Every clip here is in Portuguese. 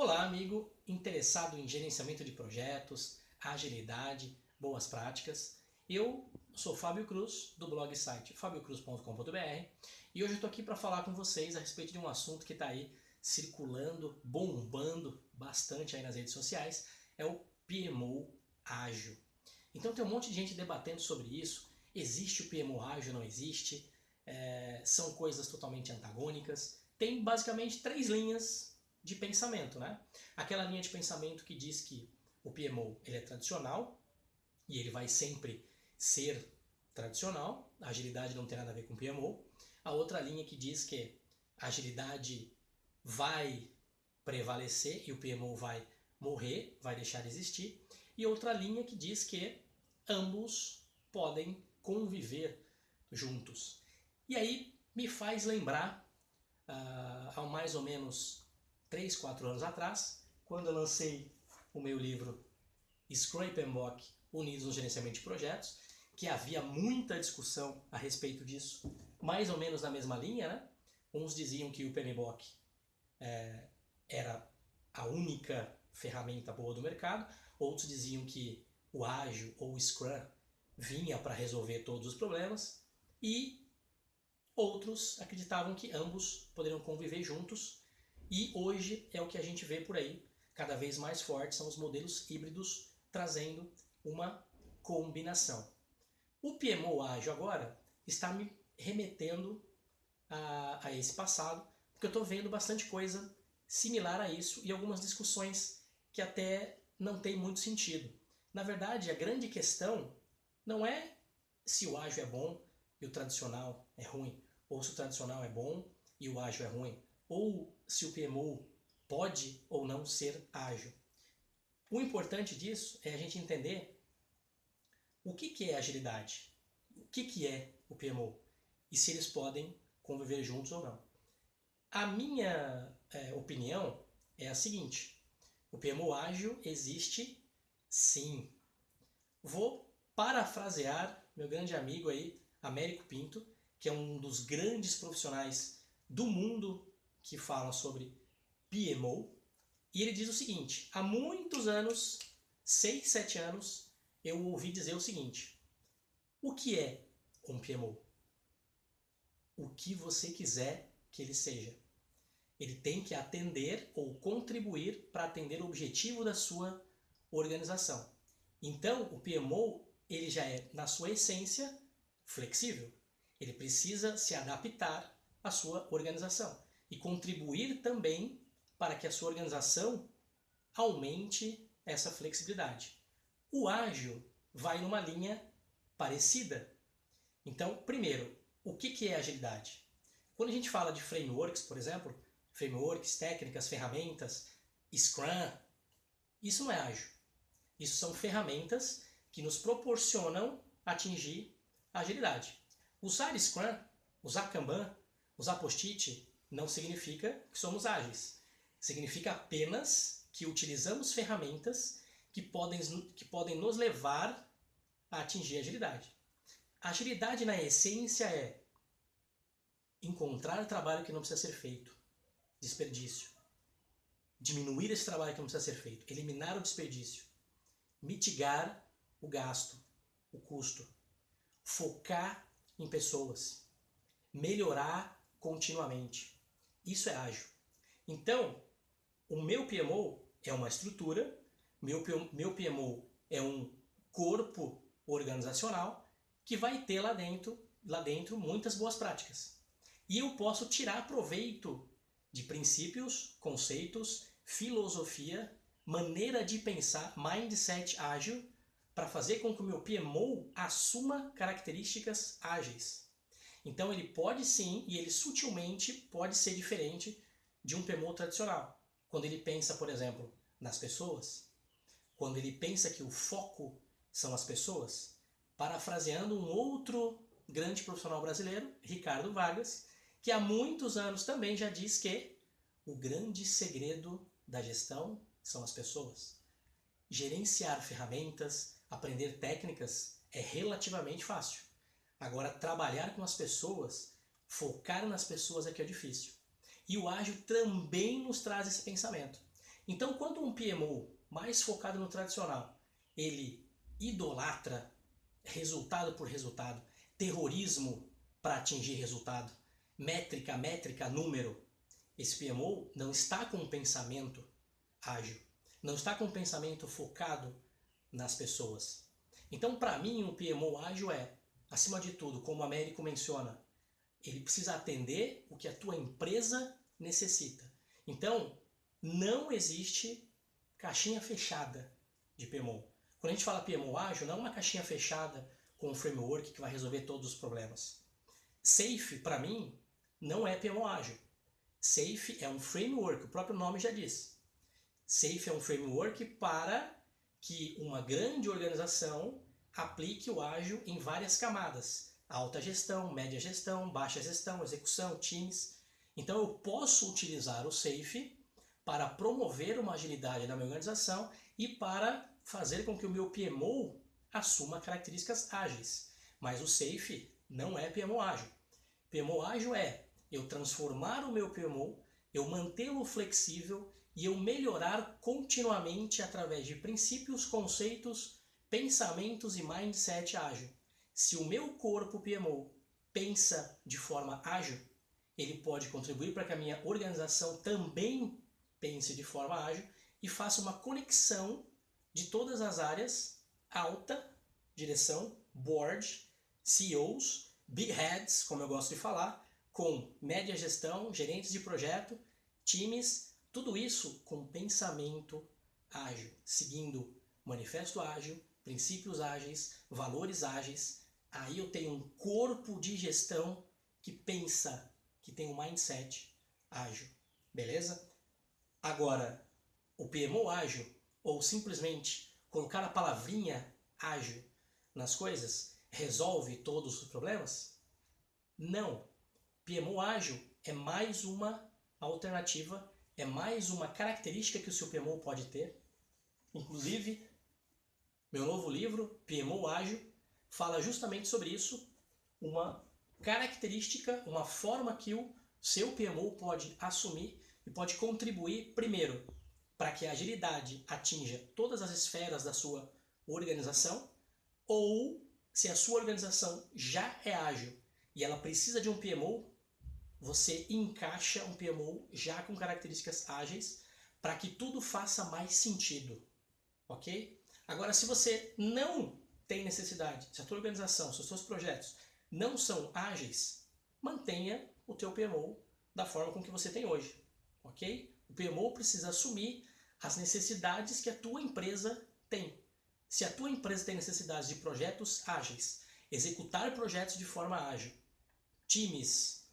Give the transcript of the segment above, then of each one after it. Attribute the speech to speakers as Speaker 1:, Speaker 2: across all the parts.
Speaker 1: Olá, amigo interessado em gerenciamento de projetos, agilidade, boas práticas. Eu sou Fábio Cruz, do blog site fabiocruz.com.br, e hoje eu estou aqui para falar com vocês a respeito de um assunto que está aí circulando, bombando bastante aí nas redes sociais, é o PMO ágil. Então tem um monte de gente debatendo sobre isso. Existe o PMO ágil, não existe? São coisas totalmente antagônicas. Tem basicamente três linhas de pensamento, né? Aquela linha de pensamento que diz que o PMO ele é tradicional e ele vai sempre ser tradicional, a agilidade não tem nada a ver com PMO. A outra linha que diz que a agilidade vai prevalecer e o PMO vai morrer, vai deixar de existir. E outra linha que diz que ambos podem conviver juntos. E aí me faz lembrar, há mais ou menos 3, 4 anos atrás, quando eu lancei o meu livro Scrum e PMBOK Unidos no Gerenciamento de Projetos, que havia muita discussão a respeito disso, mais ou menos na mesma linha, né? Uns diziam que o PMBOK era a única ferramenta boa do mercado, outros diziam que o ágil ou o Scrum vinha para resolver todos os problemas, e outros acreditavam que ambos poderiam conviver juntos, e hoje é o que a gente vê por aí, cada vez mais fortes são os modelos híbridos trazendo uma combinação. O PMO ágil agora está me remetendo a esse passado, porque eu estou vendo bastante coisa similar a isso e algumas discussões que até não tem muito sentido. Na verdade, a grande questão não é se o ágil é bom e o tradicional é ruim, ou se o tradicional é bom e o ágil é ruim, ou se o PMO pode ou não ser ágil. O importante disso é a gente entender o que é agilidade, o que é o PMO e se eles podem conviver juntos ou não. A minha opinião é a seguinte: o PMO ágil existe sim. Vou parafrasear meu grande amigo aí, Américo Pinto, que é um dos grandes profissionais do mundo que fala sobre PMO, e ele diz o seguinte: há muitos anos, 6, 7 anos, eu ouvi dizer o seguinte: o que é um PMO? O que você quiser que ele seja. Ele tem que atender ou contribuir para atender o objetivo da sua organização. Então, o PMO ele já é, na sua essência, flexível. Ele precisa se adaptar à sua organização e contribuir também para que a sua organização aumente essa flexibilidade. O ágil vai numa linha parecida. Então, primeiro, o que é agilidade? Quando a gente fala de frameworks, por exemplo, frameworks, técnicas, ferramentas, Scrum, isso não é ágil. Isso são ferramentas que nos proporcionam atingir a agilidade. Usar Scrum, usar Kanban, usar Post-it não significa que somos ágeis. Significa apenas que utilizamos ferramentas que podem nos levar a atingir a agilidade. A agilidade, na essência, é encontrar trabalho que não precisa ser feito, desperdício. Diminuir esse trabalho que não precisa ser feito, eliminar o desperdício, mitigar o gasto, o custo, focar em pessoas, melhorar continuamente. Isso é ágil. Então, o meu PMO é uma estrutura, meu PMO é um corpo organizacional que vai ter lá dentro muitas boas práticas. E eu posso tirar proveito de princípios, conceitos, filosofia, maneira de pensar, mindset ágil, para fazer com que o meu PMO assuma características ágeis. Então ele pode sim, e ele sutilmente pode ser diferente de um PMO tradicional. Quando ele pensa, por exemplo, nas pessoas, quando ele pensa que o foco são as pessoas, parafraseando um outro grande profissional brasileiro, Ricardo Vargas, que há muitos anos também já diz que o grande segredo da gestão são as pessoas. Gerenciar ferramentas, aprender técnicas é relativamente fácil. Agora, trabalhar com as pessoas, focar nas pessoas é que é difícil. E o ágil também nos traz esse pensamento. Então, quando um PMO mais focado no tradicional, ele idolatra resultado por resultado, terrorismo para atingir resultado, métrica, número, esse PMO não está com um pensamento ágil, não está com um pensamento focado nas pessoas. Então, para mim, um PMO ágil é, acima de tudo, como a Américo menciona, ele precisa atender o que a tua empresa necessita. Então, não existe caixinha fechada de PMO. Quando a gente fala PMO ágil, não é uma caixinha fechada com um framework que vai resolver todos os problemas. SAFe, para mim, não é PMO ágil. SAFe é um framework, o próprio nome já diz. SAFe é um framework para que uma grande organização aplique o ágil em várias camadas. Alta gestão, média gestão, baixa gestão, execução, times. Então eu posso utilizar o SAFe para promover uma agilidade na minha organização e para fazer com que o meu PMO assuma características ágeis. Mas o SAFe não é PMO ágil. PMO ágil é eu transformar o meu PMO, eu mantê-lo flexível e eu melhorar continuamente através de princípios, conceitos, pensamentos e mindset ágil. Se o meu corpo PMO pensa de forma ágil, ele pode contribuir para que a minha organização também pense de forma ágil e faça uma conexão de todas as áreas, alta, direção, board, CEOs, big heads, como eu gosto de falar, com média gestão, gerentes de projeto, times, tudo isso com pensamento ágil, seguindo manifesto ágil, princípios ágeis, valores ágeis. Aí eu tenho um corpo de gestão que pensa, que tem um mindset ágil, beleza? Agora, o PMO ágil, ou simplesmente colocar a palavrinha ágil nas coisas, resolve todos os problemas? Não. PMO ágil é mais uma alternativa, é mais uma característica que o seu PMO pode ter. Inclusive, meu novo livro, PMO Ágil, fala justamente sobre isso, uma característica, uma forma que o seu PMO pode assumir e pode contribuir, primeiro, para que a agilidade atinja todas as esferas da sua organização, ou se a sua organização já é ágil e ela precisa de um PMO, você encaixa um PMO já com características ágeis para que tudo faça mais sentido, ok? Agora, se você não tem necessidade, se a tua organização, se os seus projetos não são ágeis, mantenha o teu PMO da forma com que você tem hoje, ok? O PMO precisa assumir as necessidades que a tua empresa tem. Se a tua empresa tem necessidades de projetos ágeis, executar projetos de forma ágil, times,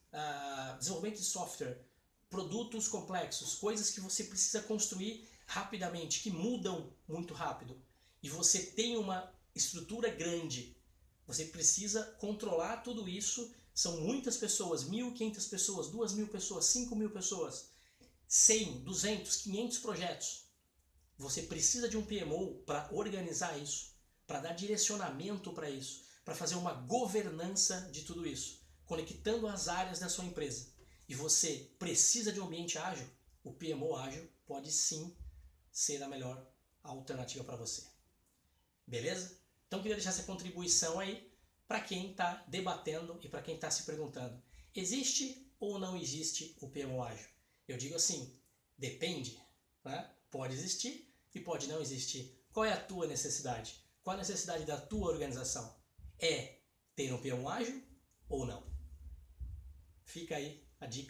Speaker 1: desenvolvimento de software, produtos complexos, coisas que você precisa construir rapidamente, que mudam muito rápido, e você tem uma estrutura grande, você precisa controlar tudo isso, são muitas pessoas, 1.500 pessoas, 2.000 pessoas, 5.000 pessoas, 100, 200, 500 projetos. Você precisa de um PMO para organizar isso, para dar direcionamento para isso, para fazer uma governança de tudo isso, conectando as áreas da sua empresa. E você precisa de um ambiente ágil, o PMO ágil pode sim ser a melhor alternativa para você. Beleza? Então queria deixar essa contribuição aí para quem está debatendo e para quem está se perguntando: existe ou não existe o PMO ágil? Eu digo assim, depende, né? Pode existir e pode não existir. Qual é a tua necessidade? Qual a necessidade da tua organização? É ter um PMO ágil ou não? Fica aí a dica.